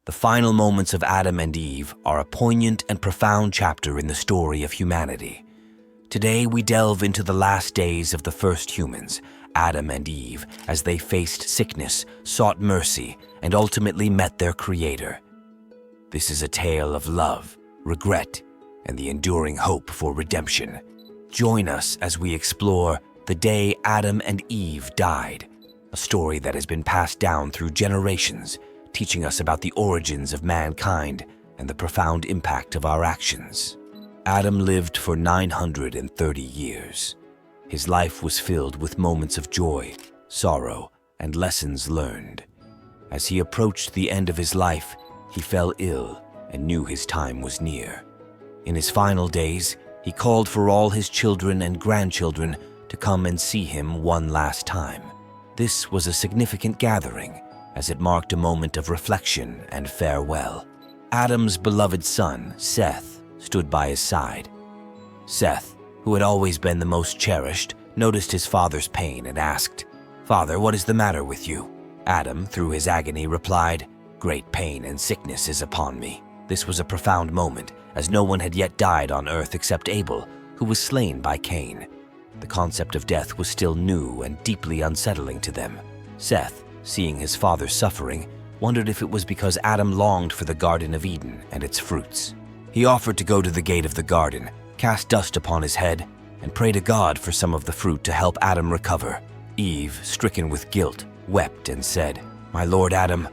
The final moments of Adam and Eve are a poignant and profound chapter in the story of humanity. Today we delve into the last days of the first humans, Adam and Eve, as they faced sickness, sought mercy, and ultimately met their Creator. This is a tale of love, regret, and the enduring hope for redemption. Join us as we explore the day Adam and Eve died, a story that has been passed down through generations, teaching us about the origins of mankind and the profound impact of our actions. Adam lived for 930 years. His life was filled with moments of joy, sorrow, and lessons learned. As he approached the end of his life, he fell ill and knew his time was near. In his final days, he called for all his children and grandchildren to come and see him one last time. This was a significant gathering, as it marked a moment of reflection and farewell. Adam's beloved son, Seth, stood by his side. Seth, who had always been the most cherished, noticed his father's pain and asked, "Father, what is the matter with you?" Adam, through his agony, replied, "Great pain and sickness is upon me." This was a profound moment, as no one had yet died on earth except Abel, who was slain by Cain. The concept of death was still new and deeply unsettling to them. Seth, seeing his father's suffering, wondered if it was because Adam longed for the Garden of Eden and its fruits. He offered to go to the gate of the garden, cast dust upon his head, and pray to God for some of the fruit to help Adam recover. Eve, stricken with guilt, wept and said, "My lord Adam,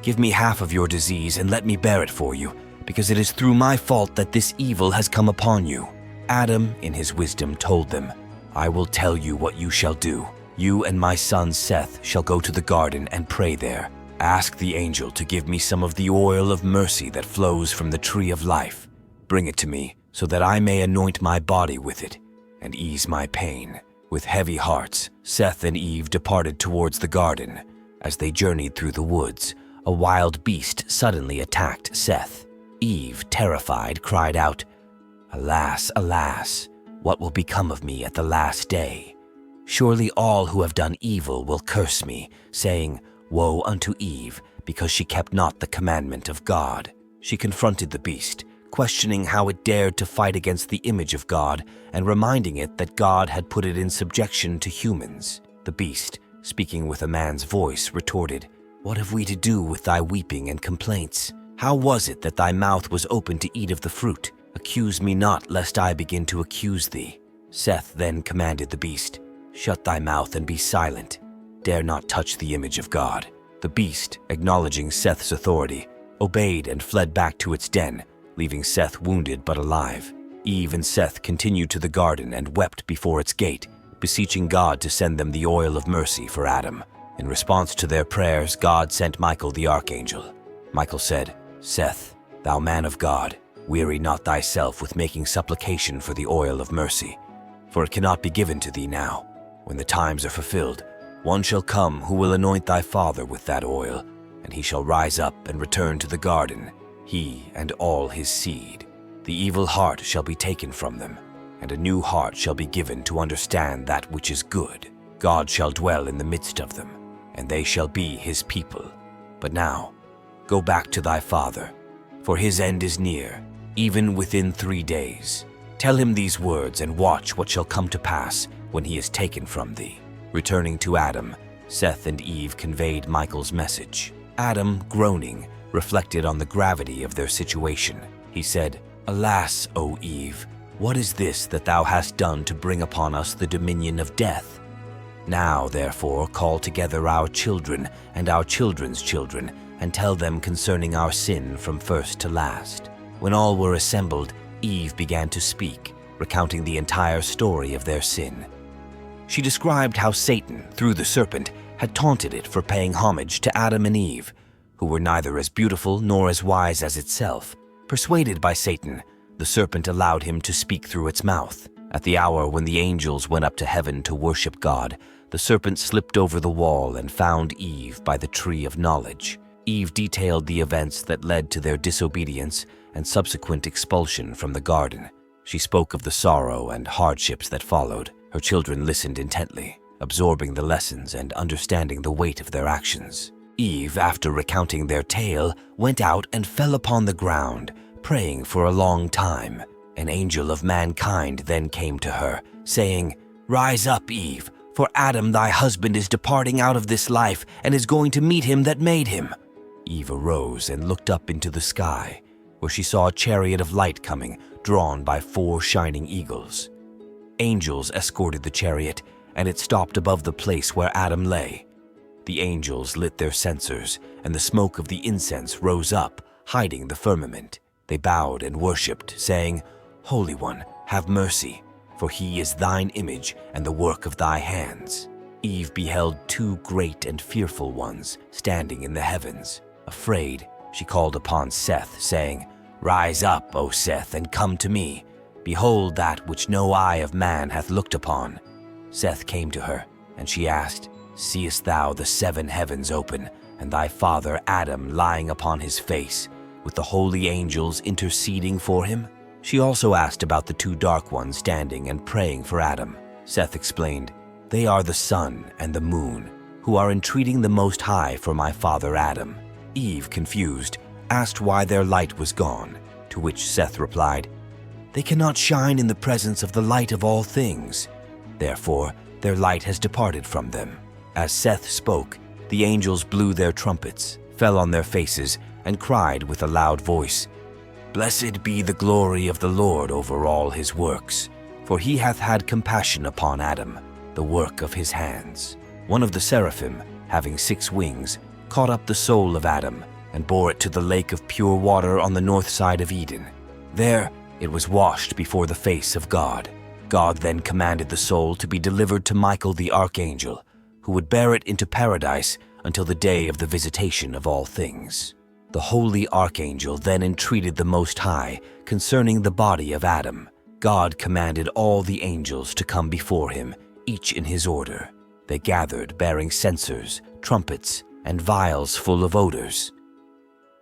give me half of your disease and let me bear it for you, because it is through my fault that this evil has come upon you." Adam, in his wisdom, told them, "I will tell you what you shall do. You and my son Seth shall go to the garden and pray there. Ask the angel to give me some of the oil of mercy that flows from the tree of life. Bring it to me so that I may anoint my body with it and ease my pain." With heavy hearts, Seth and Eve departed towards the garden. As they journeyed through the woods, a wild beast suddenly attacked Seth. Eve, terrified, cried out, "Alas, alas, what will become of me at the last day? Surely all who have done evil will curse me, saying, 'Woe unto Eve, because she kept not the commandment of God.'" She confronted the beast, questioning how it dared to fight against the image of God and reminding it that God had put it in subjection to humans. The beast, speaking with a man's voice, retorted, "What have we to do with thy weeping and complaints? How was it that thy mouth was open to eat of the fruit? Accuse me not, lest I begin to accuse thee." Seth then commanded the beast, "Shut thy mouth and be silent. Dare not touch the image of God." The beast, acknowledging Seth's authority, obeyed and fled back to its den, leaving Seth wounded but alive. Eve and Seth continued to the garden and wept before its gate, beseeching God to send them the oil of mercy for Adam. In response to their prayers, God sent Michael the archangel. Michael said, "Seth, thou man of God, weary not thyself with making supplication for the oil of mercy, for it cannot be given to thee now. When the times are fulfilled, one shall come who will anoint thy father with that oil, and he shall rise up and return to the garden, he and all his seed. The evil heart shall be taken from them, and a new heart shall be given to understand that which is good. God shall dwell in the midst of them, and they shall be his people. But now, go back to thy father, for his end is near, even within 3 days. Tell him these words and watch what shall come to pass when he is taken from thee." Returning to Adam, Seth and Eve conveyed Michael's message. Adam, groaning, reflected on the gravity of their situation. He said, "Alas, O Eve, what is this that thou hast done to bring upon us the dominion of death? Now, therefore, call together our children and our children's children, and tell them concerning our sin from first to last." When all were assembled, Eve began to speak, recounting the entire story of their sin. She described how Satan, through the serpent, had taunted it for paying homage to Adam and Eve, who were neither as beautiful nor as wise as itself. Persuaded by Satan, the serpent allowed him to speak through its mouth. At the hour when the angels went up to heaven to worship God, the serpent slipped over the wall and found Eve by the tree of knowledge. Eve detailed the events that led to their disobedience and subsequent expulsion from the garden. She spoke of the sorrow and hardships that followed. Her children listened intently, absorbing the lessons and understanding the weight of their actions. Eve, after recounting their tale, went out and fell upon the ground, praying for a long time. An angel of mankind then came to her, saying, "Rise up, Eve, for Adam thy husband is departing out of this life and is going to meet him that made him." Eve arose and looked up into the sky, where she saw a chariot of light coming, drawn by 4 shining eagles. Angels escorted the chariot, and it stopped above the place where Adam lay. The angels lit their censers, and the smoke of the incense rose up, hiding the firmament. They bowed and worshipped, saying, "Holy One, have mercy, for he is thine image and the work of thy hands." Eve beheld 2 great and fearful ones standing in the heavens. Afraid, she called upon Seth, saying, "Rise up, O Seth, and come to me. Behold that which no eye of man hath looked upon." Seth came to her, and she asked, "Seest thou the 7 heavens open, and thy father Adam lying upon his face, with the holy angels interceding for him?" She also asked about the 2 dark ones standing and praying for Adam. Seth explained, "They are the sun and the moon, who are entreating the Most High for my father Adam." Eve, confused, asked why their light was gone, to which Seth replied, "They cannot shine in the presence of the light of all things. Therefore, their light has departed from them." As Seth spoke, the angels blew their trumpets, fell on their faces, and cried with a loud voice, "Blessed be the glory of the Lord over all his works, for he hath had compassion upon Adam, the work of his hands." One of the seraphim, having 6 wings, caught up the soul of Adam and bore it to the lake of pure water on the north side of Eden. There it was washed before the face of God. God then commanded the soul to be delivered to Michael the archangel, who would bear it into paradise until the day of the visitation of all things. The holy archangel then entreated the Most High concerning the body of Adam. God commanded all the angels to come before him, each in his order. They gathered bearing censers, trumpets, and vials full of odors.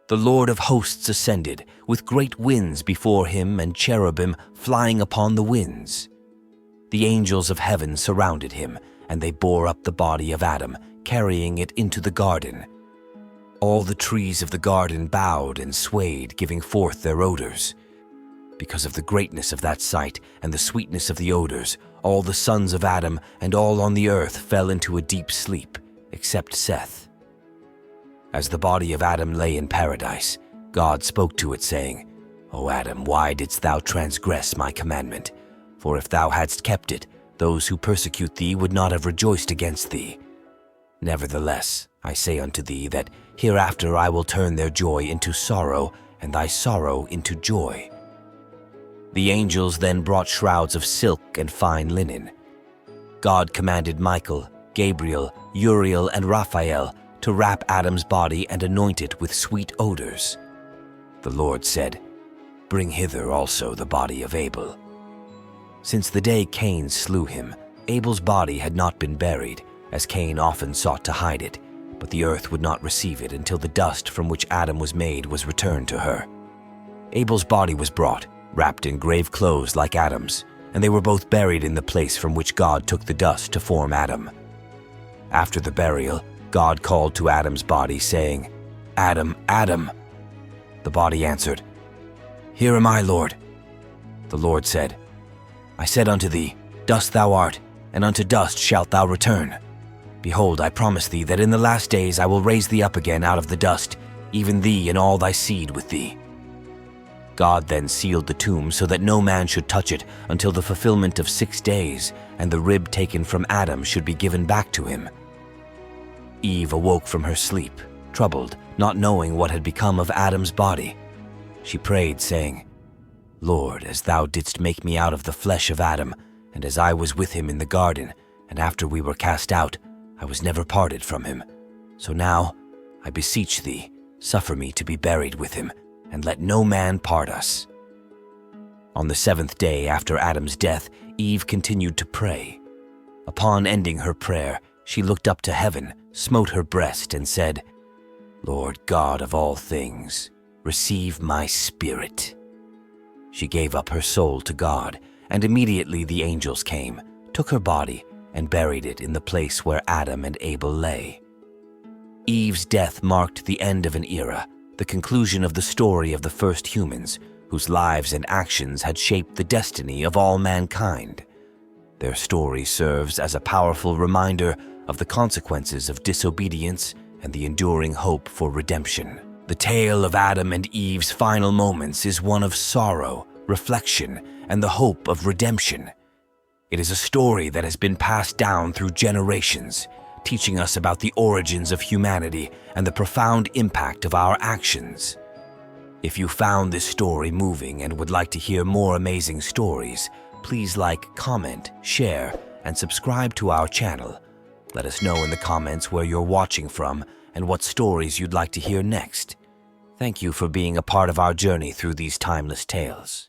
The Lord of hosts ascended, with great winds before him and cherubim flying upon the winds. The angels of heaven surrounded him, and they bore up the body of Adam, carrying it into the garden. All the trees of the garden bowed and swayed, giving forth their odors. Because of the greatness of that sight and the sweetness of the odors, all the sons of Adam and all on the earth fell into a deep sleep, except Seth. As the body of Adam lay in paradise, God spoke to it, saying, "O Adam, why didst thou transgress my commandment? For if thou hadst kept it, those who persecute thee would not have rejoiced against thee. Nevertheless, I say unto thee that hereafter I will turn their joy into sorrow, and thy sorrow into joy." The angels then brought shrouds of silk and fine linen. God commanded Michael, Gabriel, Uriel, and Raphael to wrap Adam's body and anoint it with sweet odors. The Lord said, "Bring hither also the body of Abel." Since the day Cain slew him, Abel's body had not been buried, as Cain often sought to hide it, but the earth would not receive it until the dust from which Adam was made was returned to her. Abel's body was brought, wrapped in grave clothes like Adam's, and they were both buried in the place from which God took the dust to form Adam. After the burial, God called to Adam's body, saying, "Adam, Adam." The body answered, "Here am I, Lord." The Lord said, "I said unto thee, Dust thou art, and unto dust shalt thou return. Behold, I promise thee that in the last days I will raise thee up again out of the dust, even thee and all thy seed with thee." God then sealed the tomb so that no man should touch it until the fulfillment of 6 days, and the rib taken from Adam should be given back to him. Eve awoke from her sleep, troubled, not knowing what had become of Adam's body. She prayed, saying, "Lord, as thou didst make me out of the flesh of Adam, and as I was with him in the garden, and after we were cast out, I was never parted from him. So now, I beseech thee, suffer me to be buried with him, and let no man part us." On the 7th day after Adam's death, Eve continued to pray. Upon ending her prayer, she looked up to heaven, smote her breast, and said, "Lord God of all things, receive my spirit." She gave up her soul to God, and immediately the angels came, took her body, and buried it in the place where Adam and Abel lay. Eve's death marked the end of an era, the conclusion of the story of the first humans, whose lives and actions had shaped the destiny of all mankind. Their story serves as a powerful reminder of the consequences of disobedience and the enduring hope for redemption. The tale of Adam and Eve's final moments is one of sorrow, reflection, and the hope of redemption. It is a story that has been passed down through generations, teaching us about the origins of humanity and the profound impact of our actions. If you found this story moving and would like to hear more amazing stories, please like, comment, share, and subscribe to our channel. Let us know in the comments where you're watching from and what stories you'd like to hear next. Thank you for being a part of our journey through these timeless tales.